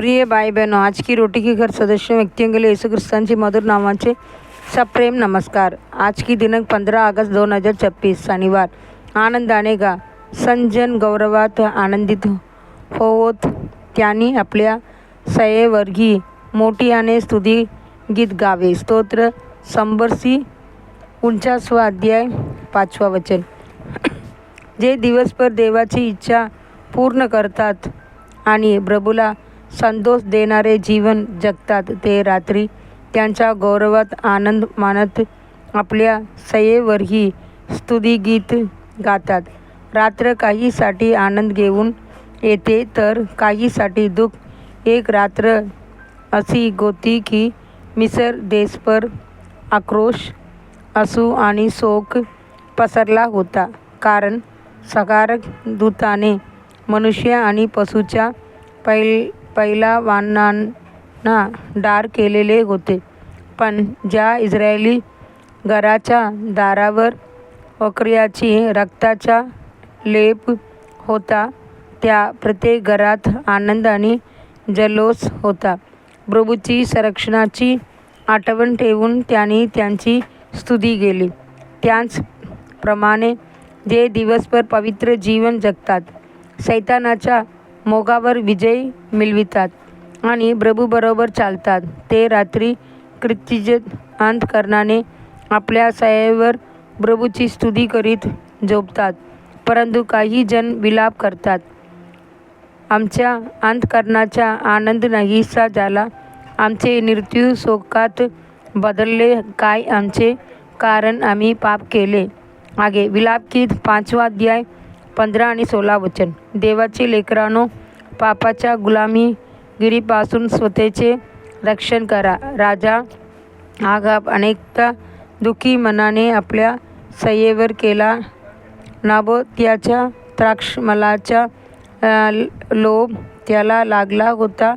प्रिय भाई बहनों, आज की रोटी के घर सदस्यों व्यक्तियों के लिए यीशु क्रिस्तांची मधुर नावाचे सप्रेम नमस्कार। आज की दिनांक 15 ऑगस्ट 2026 शनिवार। आनंदाने गा, संजन गौरवात आनंदित होवोत त्यांनी आपल्या सयेवर्गी मोठ्याने स्तुती गीत गावे। स्तोत्र संबरसी 49 अध्याय 5 वचन। जे दिवसभर देवाची इच्छा पूर्ण करतात आणि प्रभूला संतोष देणारे जीवन जगतात ते रात्री त्यांच्या गौरवात आनंद मानत आपल्या सयेवरही स्तुतिगीत गातात। रात्र काहीसाठी आनंद घेऊन येते तर काहीसाठी दुःख। एक रात्र अशी होती की मिसर देशभर आक्रोश, अश्रू आणि शोक पसरला होता, कारण संहारक दूताने मनुष्य आणि पशूच्या पैलवानांना ठार केलेले होते। पण ज्या इस्रायली घराच्या दारावर बकऱ्याची रक्ताचा लेप होता, त्या प्रत्येक घरात आनंद आणि जल्लोष होता। प्रभूची संरक्षणाची आठवण ठेवून त्यांनी त्यांची स्तुती केली। त्याचप्रमाणे जे दिवसभर पवित्र जीवन जगतात, सैतानाच्या मोगावर विजय मिळवितात आणि प्रभूबरोबर चालतात, ते रात्री कृत्य अंतःकरणाने आपल्या सयेवर प्रभूची स्तुती करीत झोपतात। परंतु काही जण विलाप करतात, आमच्या अंतःकरणाचा आनंद नाहीसा झाला, आमचे मृत्यू शोकात बदलले काय आमचे, कारण आम्ही पाप केले। आगे विलापगीत 5 अध्याय 15 आणि 16 वचन। देवाचे लेकरांनो, पापाच्या गुलामीगिरीपासून स्वतःचे रक्षण करा। राजा आगाब अनेकदा दुःखी मनाने आपल्या सयेवर केला। नाबोत्याच्या द्राक्षमलाचा लोभ त्याला लागला होता।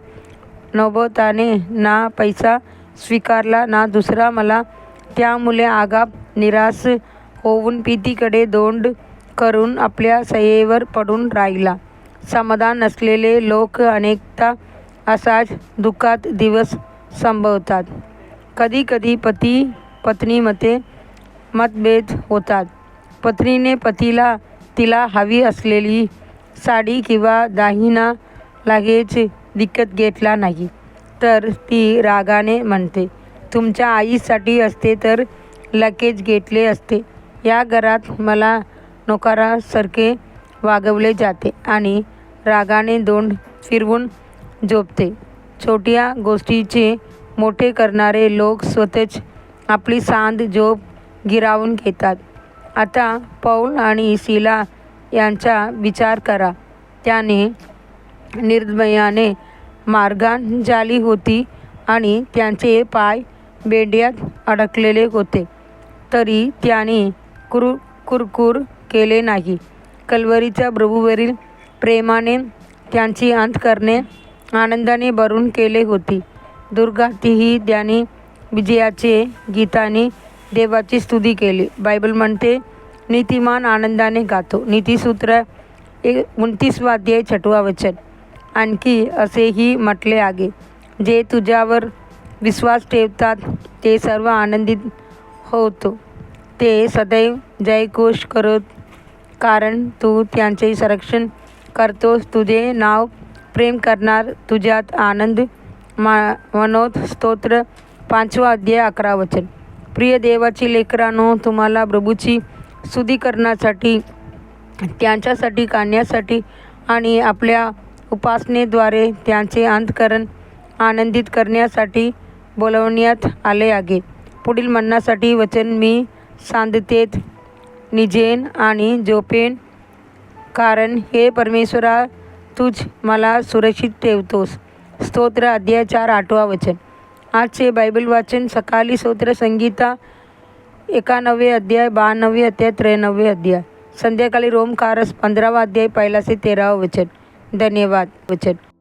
नाबोताने ना पैसा स्वीकारला ना दुसरा मला। त्यामुळे आगाब निराश होऊन भीतीकडे तोंड करून आपल्या सयेवर पडून राहिला। समाधान नसलेले लोक अनेकदा असाच दुःखात दिवस संपवतात। कधीकधी पती पत्नीमध्ये मतभेद होतात। पत्नीने पतीला तिला हवी असलेली साडी किंवा दागिना लगेच विकत घेतला नाही, तर ती रागाने म्हणते, तुमच्या आईसाठी असते तर लगेच घेतले असते। या घरात मला नोकरासारखे वागवले जाते आणि रागाने तोंड फिरवून झोपते। छोट्या गोष्टीचे मोठे करणारे लोक स्वतःच आपली शांत झोप गिरावून घेतात। आता पौल आणि सीला यांचा विचार करा। त्याने निर्दयेने मारहाण झाली होती आणि त्यांचे पाय बेड्यात अडकलेले होते, तरी त्यांनी कुरकुर केले नाही। कल्वरीच्या प्रभूवरील प्रेमाने त्यांची अंतःकरणे आनंदाने भरून केले होती। दुर्गातीही त्यांनी विजयाचे गीताने देवाची स्तुती केली। बायबल म्हणते, नीतिमान आनंदाने गातो। नीतिसूत्र 29 अध्याय 6 वचन। आणखी असेही म्हटले आहे, जे तुझ्यावर विश्वास ठेवतात ते सर्व आनंदित होतो, ते सदैव जयघोष करत, कारण तू त्यांचे संरक्षण करतोस। तुझे नाव प्रेम करणार तुझ्यात आनंद मनोत। स्तोत्र 5 अध्याय 11 वचन। प्रिय देवाची लेकरांनो, तुम्हाला प्रभूची स्तुती करण्यासाठी, त्यांच्यासाठी काढण्यासाठी आणि आपल्या उपासनेद्वारे त्यांचे अंतःकरण आनंदित करण्यासाठी बोलवण्यात आले आहे। पुढील म्हणण्यासाठी वचन, मी शांततेत निजेन आणि झोपेन, कारण हे परमेश्वरा तूच मला सुरक्षित ठेवतोस। स्तोत्र अध्याय 4 8 वचन। आजचे बायबल वाचन सकाळी स्तोत्र संगीता 91 अध्याय 92 अध्याय 93 अध्याय। संध्याकाळी रोमकारस 15 अध्याय 1 ते 13 वचन। धन्यवाद वचन।